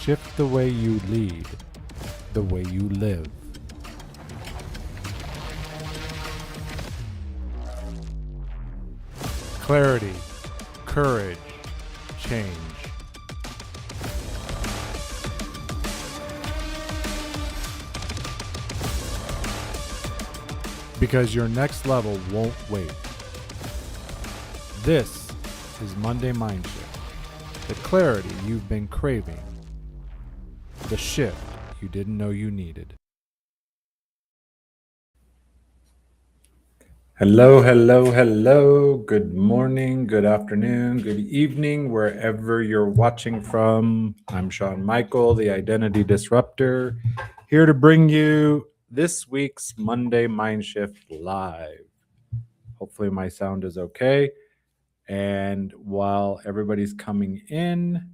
shift the way you lead, the way you live. Clarity, courage, change. Because your next level won't wait. This is Monday Mindshift, the clarity you've been craving, the shift you didn't know you needed. Hello, hello, hello. Good morning, good afternoon, good evening, wherever you're watching from. I'm Sean Michael, the Identity Disruptor, here to bring you this week's Monday Mindshift Live. Hopefully my sound is okay. And while everybody's coming in,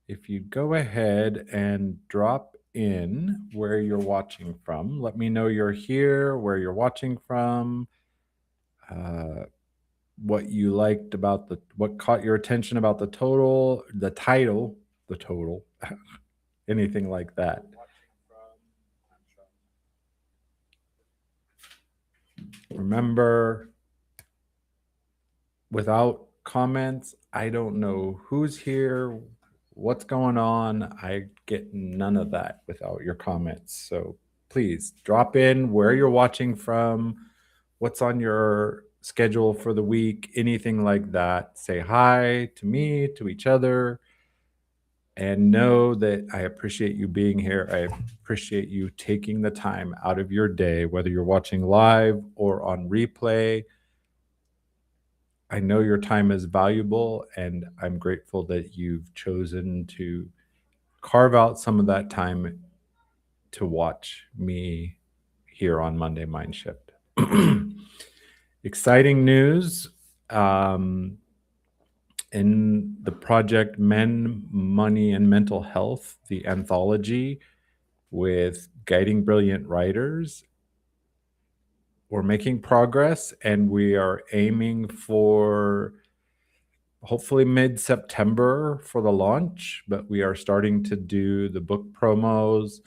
if you go ahead and drop in where you're watching from, let me know you're here, where you're watching from, what you liked about what caught your attention about the title, anything like that. Remember, without comments, I don't know who's here, what's going on. I get none of that without your comments. So please drop in where you're watching from, what's on your schedule for the week, anything like that. Say hi to me, to each other, and know that I appreciate you being here. I appreciate you taking the time out of your day, whether you're watching live or on replay. I know your time is valuable, and I'm grateful that you've chosen to carve out some of that time to watch me here on Monday Mindshift. Exciting news. In the project Men, Money, and Mental Health, the anthology with Guiding Brilliant Writers, we're making progress, and we are aiming for hopefully mid-September for the launch, but we are starting to do the book promos.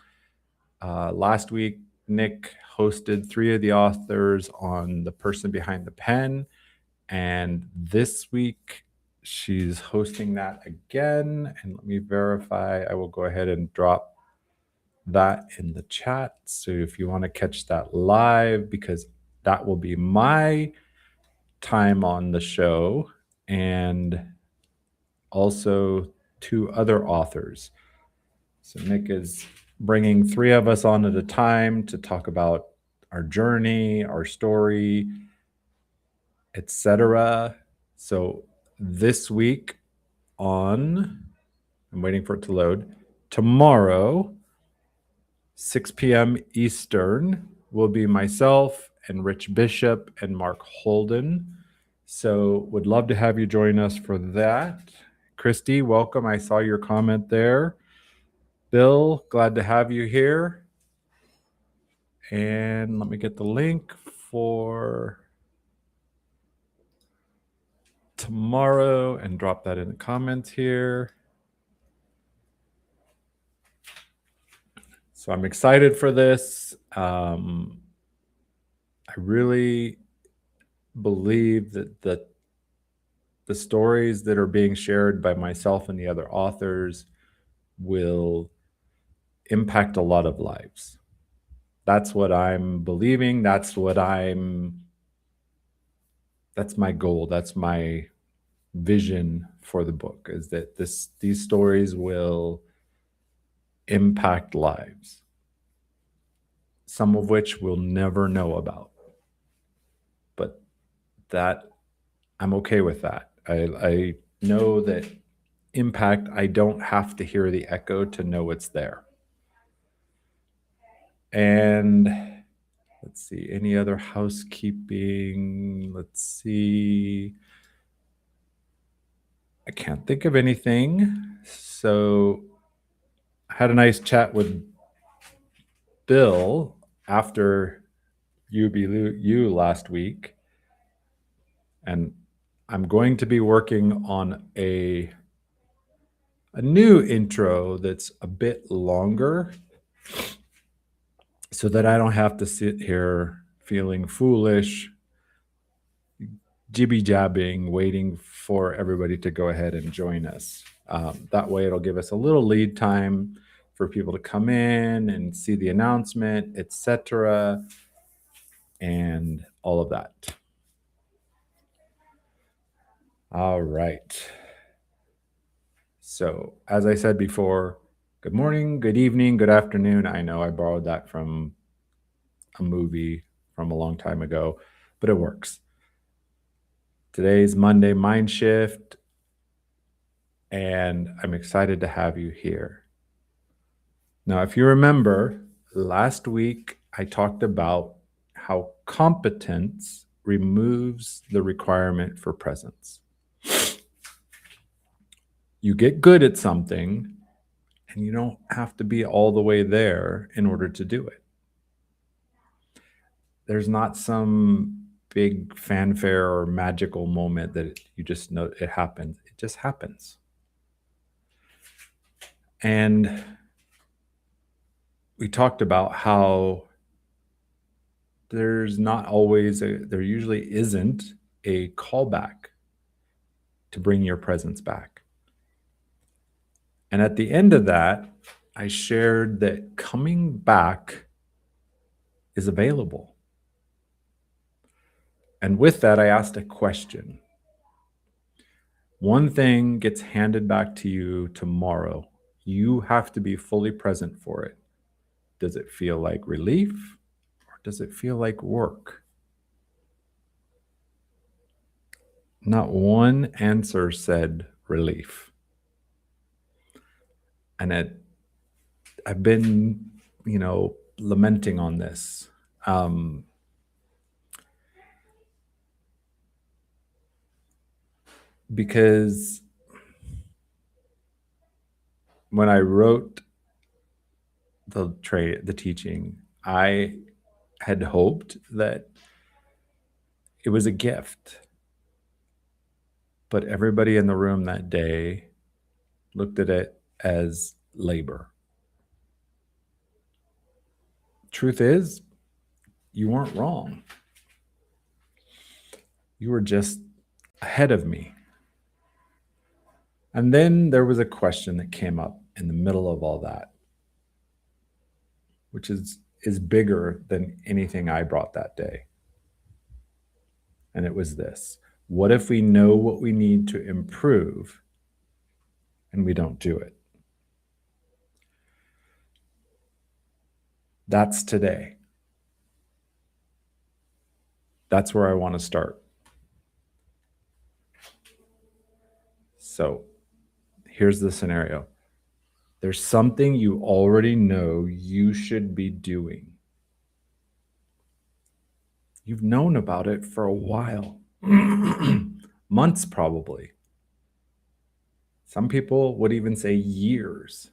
Last week, Nick hosted 3 of the authors on The Person Behind the Pen, and this week she's hosting that again. And let me verify. I will go ahead and drop that in the chat. So if you want to catch that live, because that will be my time on the show, and also 2 other authors. So Nick is bringing 3 of us on at a time to talk about our journey, our story, etc. So this week I'm waiting for it to load, tomorrow, 6 p.m. Eastern, will be myself and Rich Bishop and Mark Holden. So would love to have you join us for that. Christy, welcome. I saw your comment there. Bill, glad to have you here. And let me get the link for tomorrow and drop that in the comments here. So I'm excited for this. I really believe that the stories that are being shared by myself and the other authors will impact a lot of lives. That's what I'm believing. That's my goal. That's my vision for the book, is that these stories will impact lives, some of which we'll never know about. But that I'm okay with that. I know that impact, I don't have to hear the echo to know it's there. And let's see, any other housekeeping? Let's see. I can't think of anything. So I had a nice chat with Bill after you last week. And I'm going to be working on a a new intro that's a bit longer so that I don't have to sit here feeling foolish, jibby jabbing, waiting for everybody to go ahead and join us. That way, it'll give us a little lead time for people to come in and see the announcement, etc., and all of that. All right. So, as I said before, good morning, good evening, good afternoon. I know I borrowed that from a movie from a long time ago, but it works. Today's Monday Mindshift, and I'm excited to have you here. Now, if you remember, last week I talked about how competence removes the requirement for presence. You get good at something, and you don't have to be all the way there in order to do it. There's not some big fanfare or magical moment that you just know it happens. It just happens. And we talked about how there usually isn't a callback to bring your presence back. And at the end of that, I shared that coming back is available. And with that, I asked a question. One thing gets handed back to you tomorrow. You have to be fully present for it. Does it feel like relief or does it feel like work? Not one answer said relief. And I've been, lamenting on this. Because when I wrote the teaching, I had hoped that it was a gift. But everybody in the room that day looked at it as labor. Truth is, you weren't wrong. You were just ahead of me. And then there was a question that came up in the middle of all that, which is bigger than anything I brought that day. And it was this: what if we know what we need to improve and we don't do it? That's today. That's where I want to start. So here's the scenario. There's something you already know you should be doing. You've known about it for a while, months probably. Some people would even say years.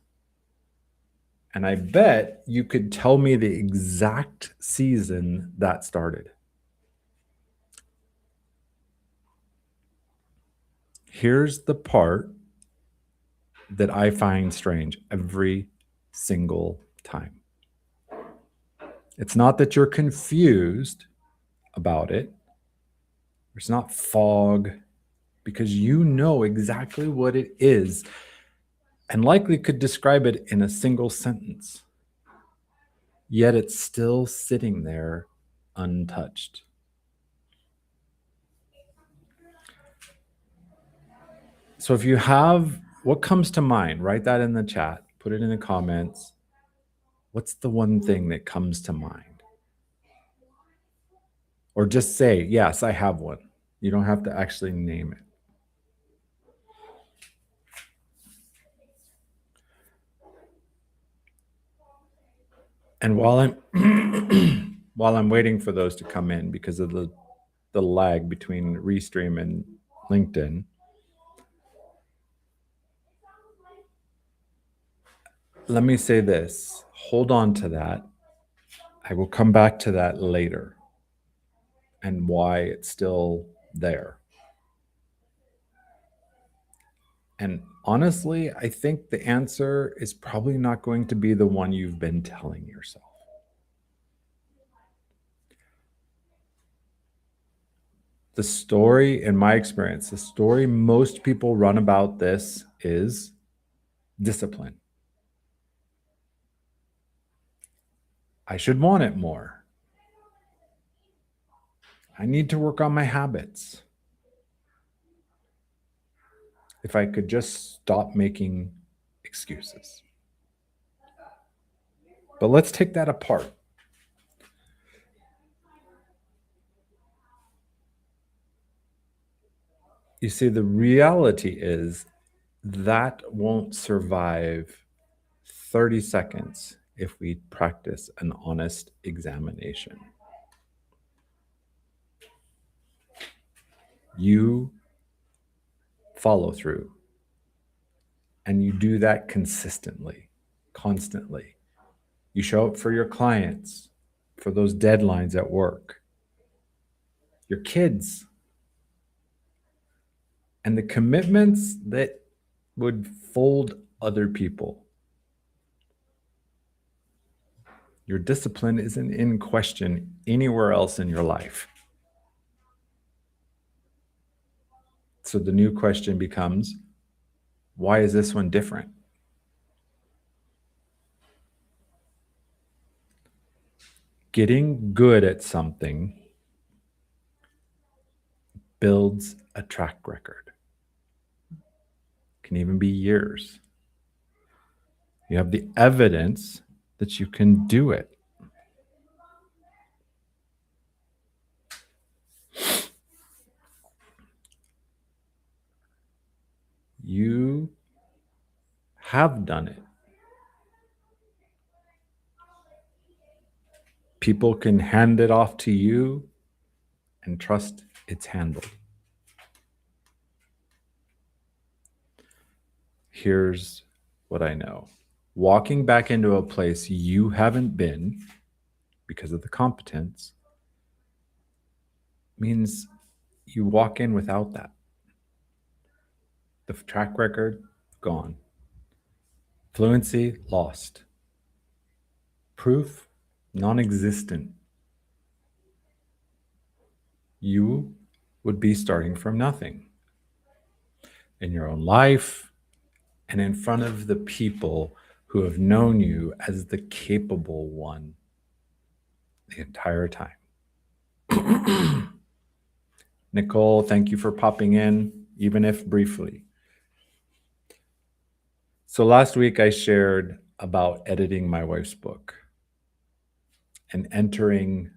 And I bet you could tell me the exact season that started. Here's the part that I find strange every single time. It's not that you're confused about it. There's not fog, because you know exactly what it is and likely could describe it in a single sentence. Yet it's still sitting there untouched. So if you have, what comes to mind, write that in the chat, put it in the comments. What's the one thing that comes to mind? Or just say, yes, I have one. You don't have to actually name it. And while I'm waiting for those to come in because of the lag between Restream and LinkedIn, let me say this. Hold on to that. I will come back to that later and why it's still there. And Honestly, I think the answer is probably not going to be the one you've been telling yourself. The story, in my experience, the story most people run about this is discipline. I should want it more. I need to work on my habits. If I could just stop making excuses. But let's take that apart. You see, the reality is that won't survive 30 seconds if we practice an honest examination. You follow through, and you do that consistently, constantly. You show up for your clients, for those deadlines at work, your kids, and the commitments that would fold other people. Your discipline isn't in question anywhere else in your life. So the new question becomes, why is this one different? Getting good at something builds a track record. Can even be years. You have the evidence that you can do it. You have done it. People can hand it off to you and trust it's handled. Here's what I know. Walking back into a place you haven't been because of the competence means you walk in without that. The track record, gone. Fluency, lost. Proof, non-existent. You would be starting from nothing in your own life and in front of the people who have known you as the capable one the entire time. Nicole, thank you for popping in, even if briefly. So last week I shared about editing my wife's book and entering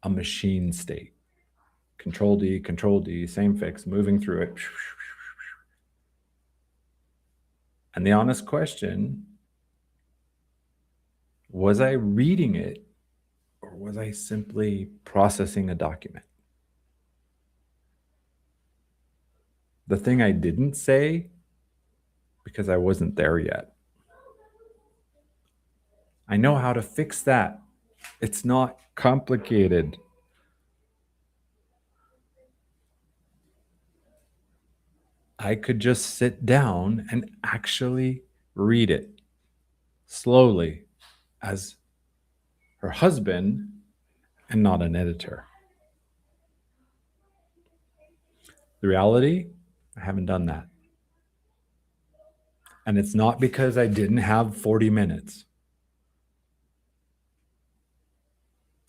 a machine state. Control D, same fix, moving through it. And the honest question, was I reading it or was I simply processing a document? The thing I didn't say, because I wasn't there yet. I know how to fix that. It's not complicated. I could just sit down and actually read it slowly as her husband and not an editor. The reality, I haven't done that. And it's not because I didn't have 40 minutes.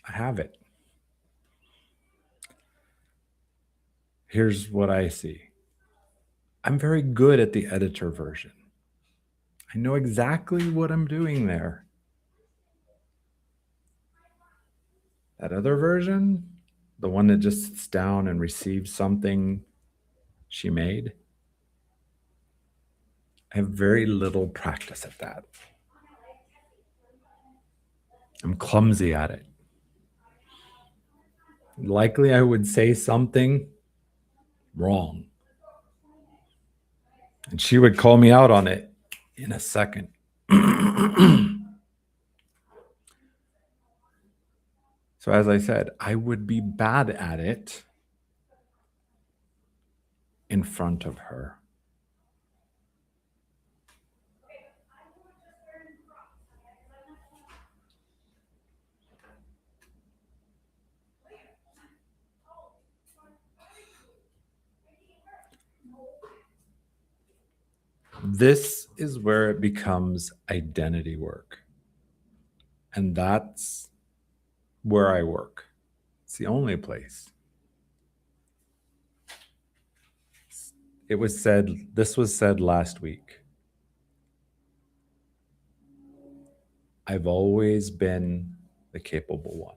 I have it. Here's what I see. I'm very good at the editor version. I know exactly what I'm doing there. That other version, the one that just sits down and receives something she made, I have very little practice at that. I'm clumsy at it. Likely I would say something wrong. And she would call me out on it in a second. So as I said, I would be bad at it in front of her. This is where it becomes identity work. And that's where I work. It's the only place. This was said last week. I've always been the capable one.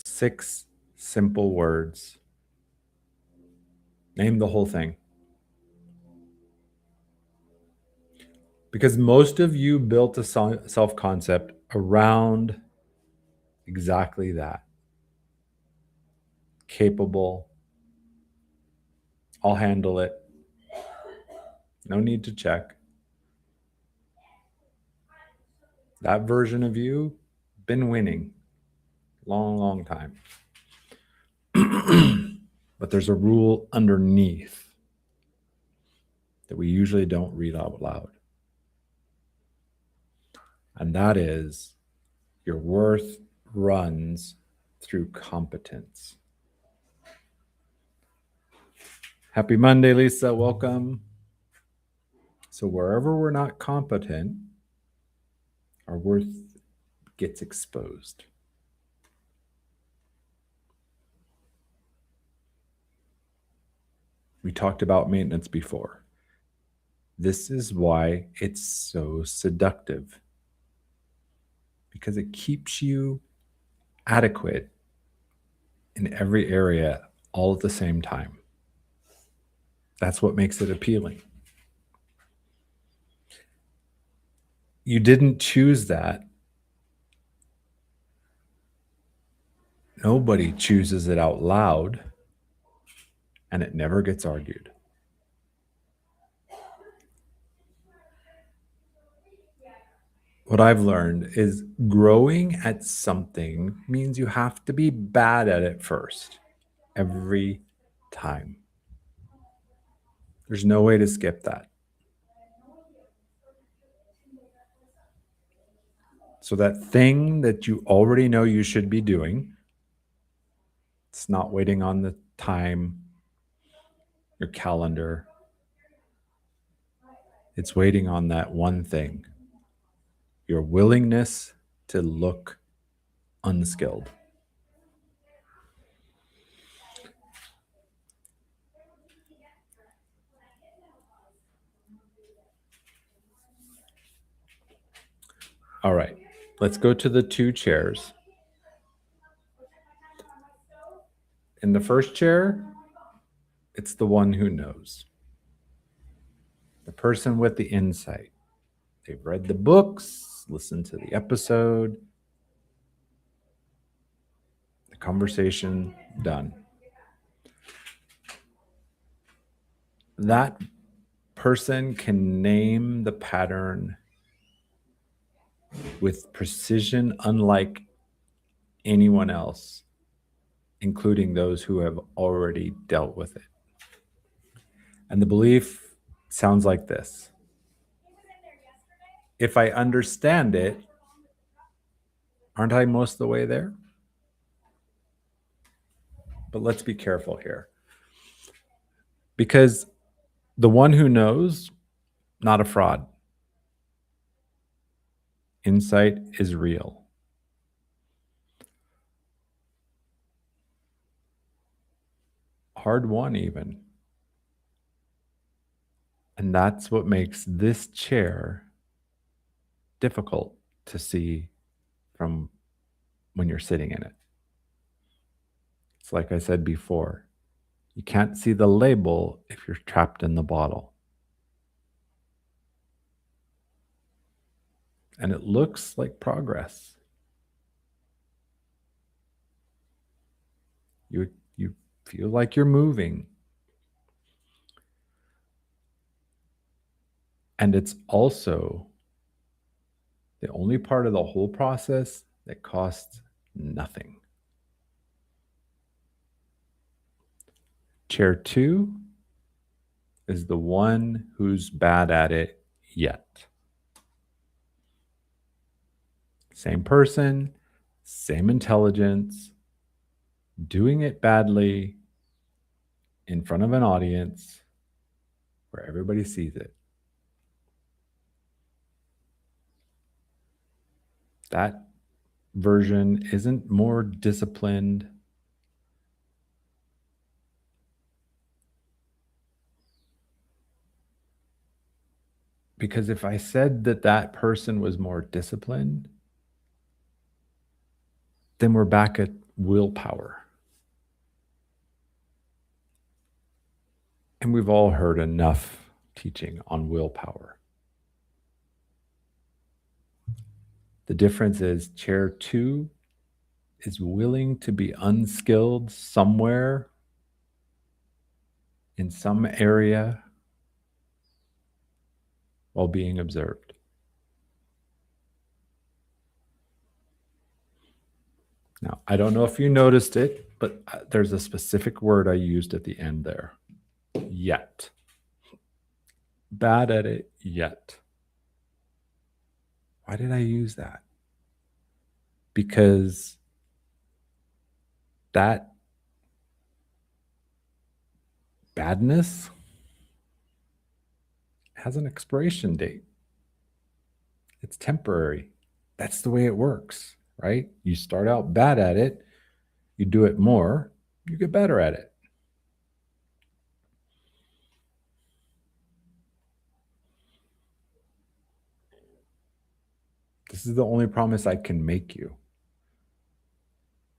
6 simple words. Name the whole thing. Because most of you built a self-concept around exactly that. Capable. I'll handle it. No need to check. That version of you been winning long time. But there's a rule underneath that we usually don't read out loud. And that is your worth runs through competence. Happy Monday, Lisa. Welcome. So wherever we're not competent, our worth gets exposed. We talked about maintenance before. This is why it's so seductive, because it keeps you adequate in every area all at the same time. That's what makes it appealing. You didn't choose that. Nobody chooses it out loud, and it never gets argued. What I've learned is growing at something means you have to be bad at it first, every time. There's no way to skip that. So that thing that you already know you should be doing, it's not waiting on the time, your calendar. It's waiting on that one thing, your willingness to look unskilled. All right, let's go to the 2 chairs. In the first chair, it's the one who knows. The person with the insight. They've read the books, listened to the episode, the conversation, done. That person can name the pattern with precision unlike anyone else, including those who have already dealt with it. And the belief sounds like this: if I understand it, aren't I most of the way there? But let's be careful here. Because the one who knows, not a fraud. Insight is real. Hard won even. And that's what makes this chair difficult to see from when you're sitting in it. It's like I said before, you can't see the label if you're trapped in the bottle. And it looks like progress. You feel like you're moving. And it's also the only part of the whole process that costs nothing. Chair 2 is the one who's bad at it yet. Same person, same intelligence, doing it badly in front of an audience, where everybody sees it. That version isn't more disciplined. Because if I said that that person was more disciplined, then we're back at willpower. And we've all heard enough teaching on willpower. The difference is chair 2 is willing to be unskilled somewhere in some area while being observed. Now, I don't know if you noticed it, but there's a specific word I used at the end there. Yet. Bad at it yet. Why did I use that? Because that badness has an expiration date. It's temporary. That's the way it works, right? You start out bad at it, you do it more, you get better at it. This is the only promise I can make you.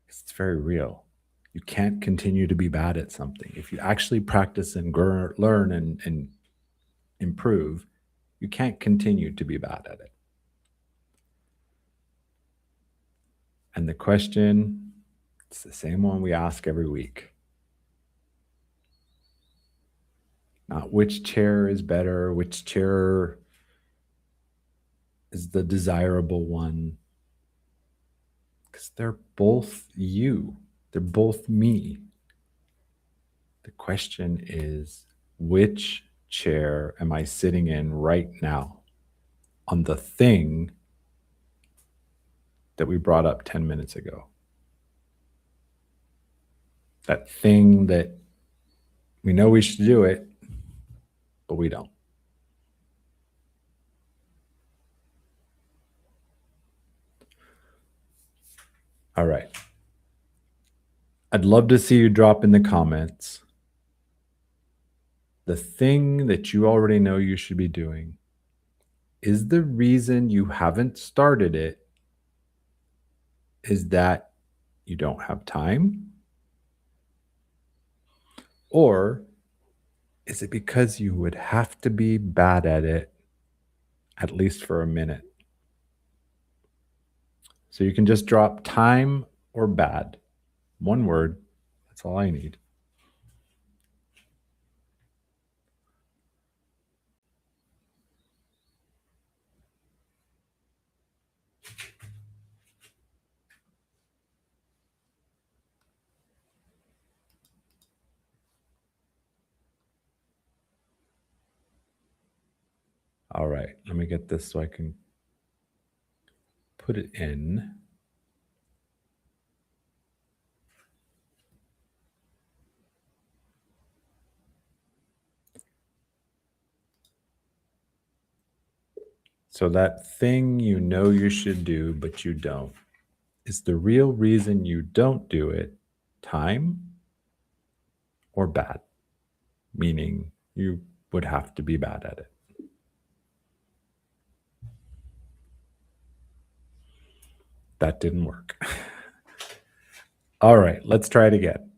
It's very real. You can't continue to be bad at something. If you actually practice and learn and improve, you can't continue to be bad at it. And the question, it's the same one we ask every week. Not which chair is better, which chair is the desirable one. Because they're both you. They're both me. The question is, which chair am I sitting in right now on the thing that we brought up 10 minutes ago? That thing that we know we should do it, but we don't. All right. I'd love to see you drop in the comments the thing that you already know you should be doing. Is the reason you haven't started it is that you don't have time? Or is it because you would have to be bad at it, at least for a minute? So you can just drop time or bad. One word. That's all I need. All right, let me get this so I can put it in. So that thing you know you should do, but you don't, is the real reason you don't do it time or bad? Meaning you would have to be bad at it. That didn't work. All right, let's try it again.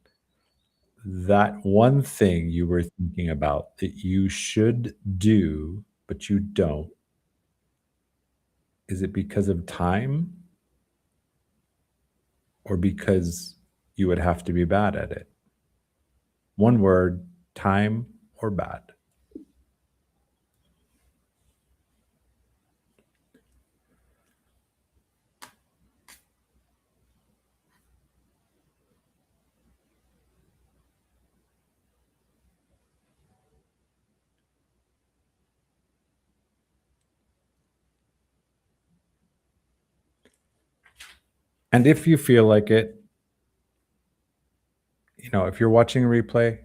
That one thing you were thinking about that you should do, but you don't, is it because of time or because you would have to be bad at it? One word, time or bad. And if you feel like it, if you're watching a replay,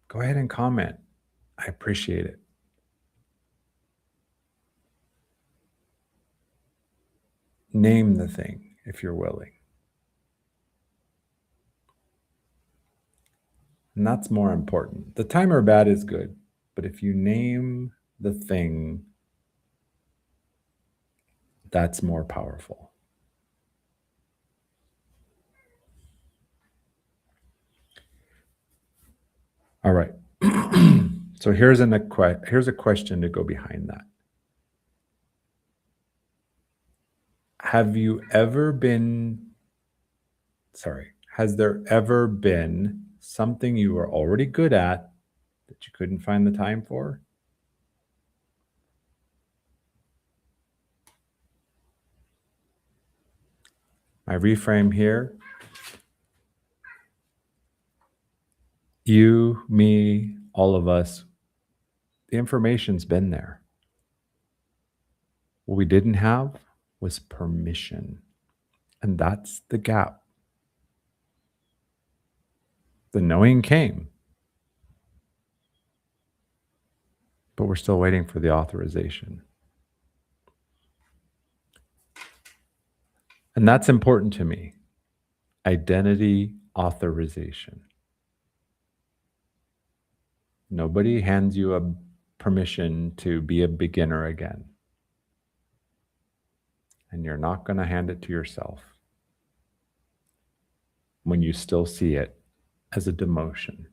go ahead and comment. I appreciate it. Name the thing if you're willing. And that's more important. The timer bad is good, but if you name the thing, that's more powerful. All right. So here's a question to go behind that. Has there ever been something you were already good at that you couldn't find the time for? My reframe here: you, me, all of us, the information's been there. What we didn't have was permission. And that's the gap. The knowing came, but we're still waiting for the authorization. And that's important to me. Identity authorization. Nobody hands you a permission to be a beginner again. And you're not going to hand it to yourself when you still see it as a demotion.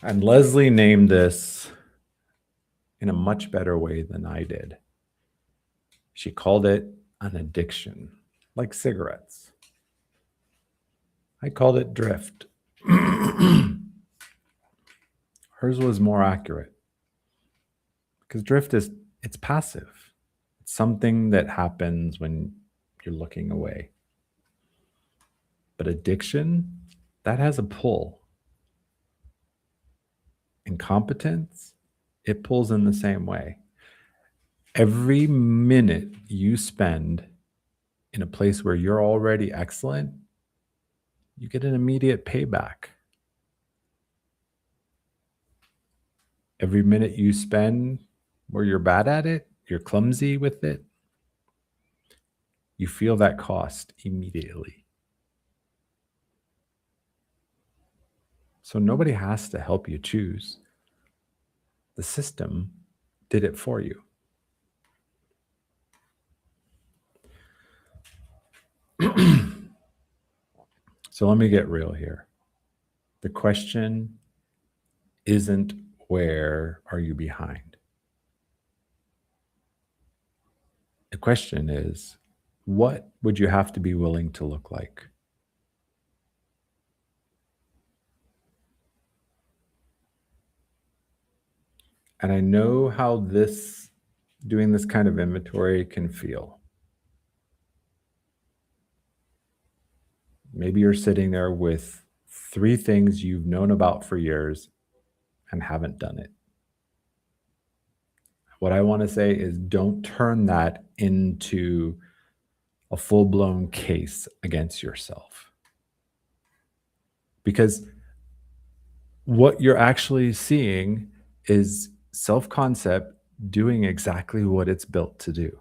And Leslie named this in a much better way than I did. She called it an addiction, like cigarettes. I called it drift. Hers was more accurate because drift it's passive. It's something that happens when you're looking away. But addiction, that has a pull. Incompetence, it pulls in the same way. Every minute you spend in a place where you're already excellent, you get an immediate payback. Every minute you spend where you're bad at it, you're clumsy with it, you feel that cost immediately. So nobody has to help you choose. The system did it for you. So let me get real here. The question isn't where are you behind? The question is, what would you have to be willing to look like? And I know how doing this kind of inventory can feel. Maybe you're sitting there with 3 things you've known about for years and haven't done it. What I want to say is don't turn that into a full-blown case against yourself. Because what you're actually seeing is self-concept doing exactly what it's built to do.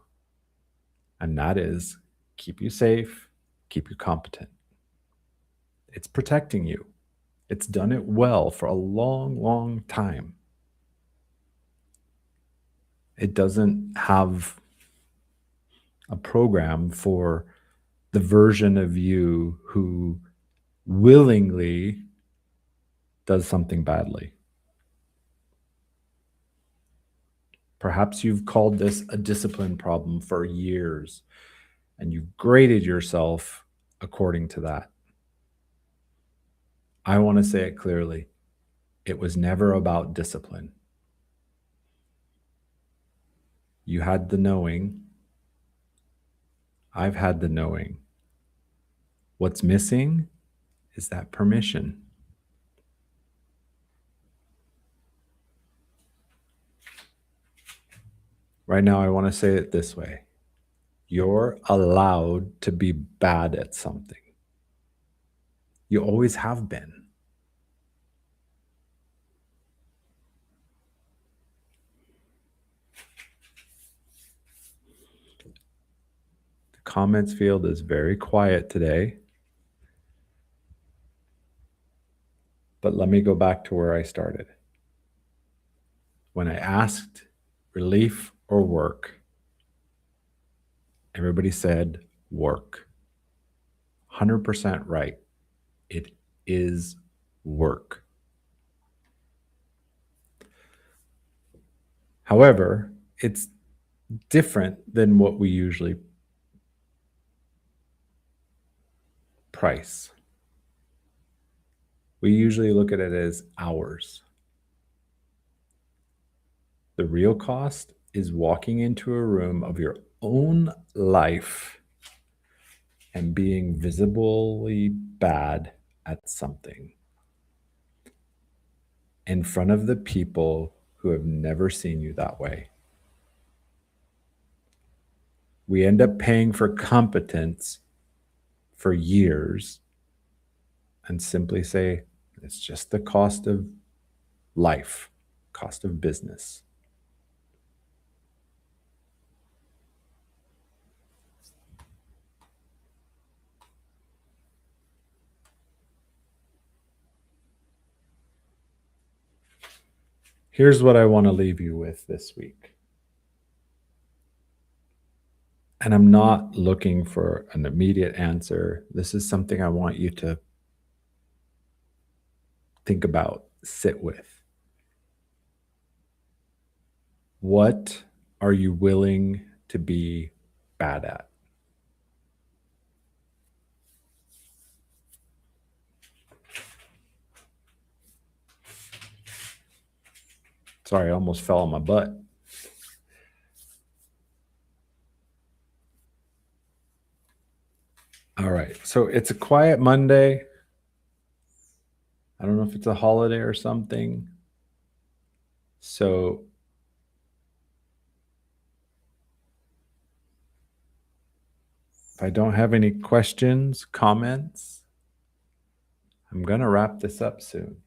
And that is keep you safe, keep you competent. It's protecting you. It's done it well for a long, long time. It doesn't have a program for the version of you who willingly does something badly. Perhaps you've called this a discipline problem for years, and you've graded yourself according to that. I want to say it clearly. It was never about discipline. You had the knowing. I've had the knowing. What's missing is that permission. Right now, I want to say it this way. You're allowed to be bad at something. You always have been. comments field is very quiet today. But let me go back to where I started. When I asked relief or work, everybody said work. 100% right. It is work. However, it's different than what we usually price. We usually look at it as hours. The real cost is walking into a room of your own life and being visibly bad at something in front of the people who have never seen you that way. We end up paying for competence for years and simply say, it's just the cost of life, cost of business. Here's what I want to leave you with this week. And I'm not looking for an immediate answer. This is something I want you to think about, sit with. What are you willing to be bad at? Sorry, I almost fell on my butt. All right, so it's a quiet Monday. I don't know if it's a holiday or something. So if I don't have any questions, comments, I'm going to wrap this up soon.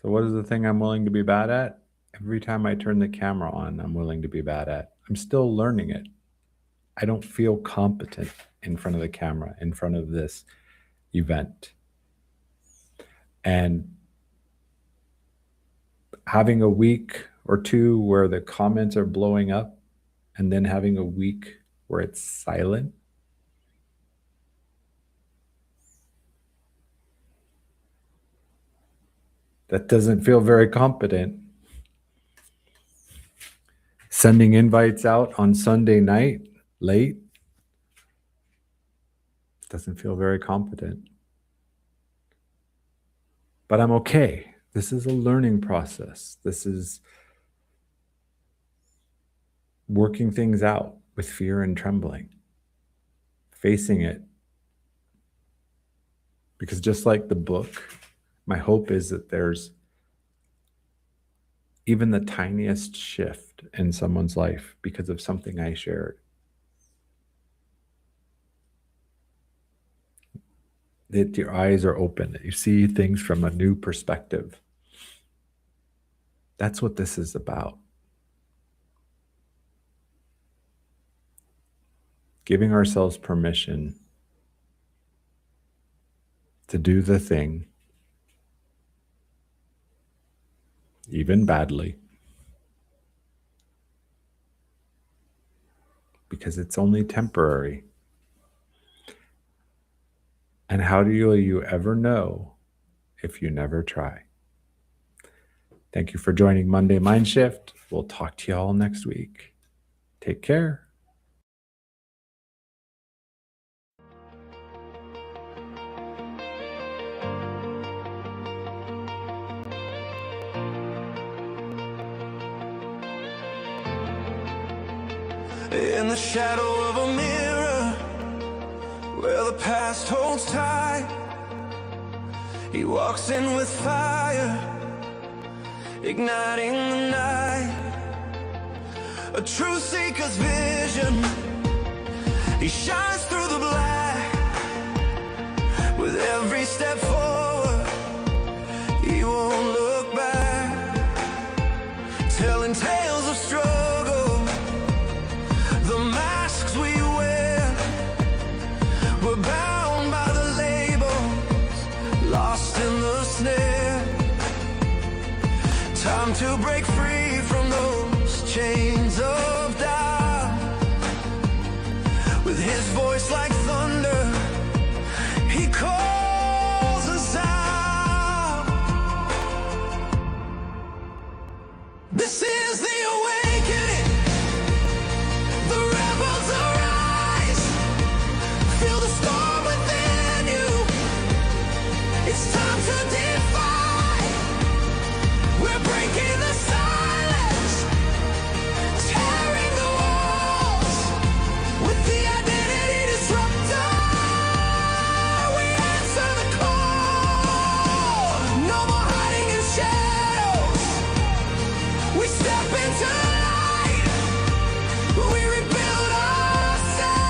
So what is the thing I'm willing to be bad at? Every time I turn the camera on, I'm willing to be bad at. I'm still learning it. I don't feel competent in front of the camera, in front of this event. And having a week or two where the comments are blowing up and then having a week where it's silent, that doesn't feel very competent. Sending invites out on Sunday night, late, doesn't feel very competent. But I'm okay. This is a learning process. This is working things out with fear and trembling, facing it. Because just like the book, my hope is that there's even the tiniest shift in someone's life because of something I shared. That your eyes are open, that you see things from a new perspective. That's what this is about. Giving ourselves permission to do the thing, even badly, because it's only temporary. And how do you ever know if you never try? Thank you for joining Monday Mindshift. We'll talk to you all next week. Take care. In the shadow of a mirror, where the past holds tight, he walks in with fire, igniting the night. A true seeker's vision, he shines through the black. time to break free from those chains of doubt. With his voice like thunder, he calls us out. This is the awakening. The rebels arise. Feel the storm within you. It's time to defy. We're breaking the silence, tearing the walls with the identity disruptor. We answer the call. No more hiding in shadows. We step into light. We rebuild ourselves,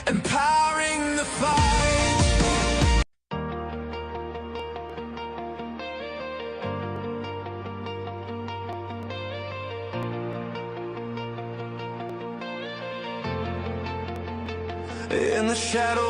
empowering the fight. In the shadow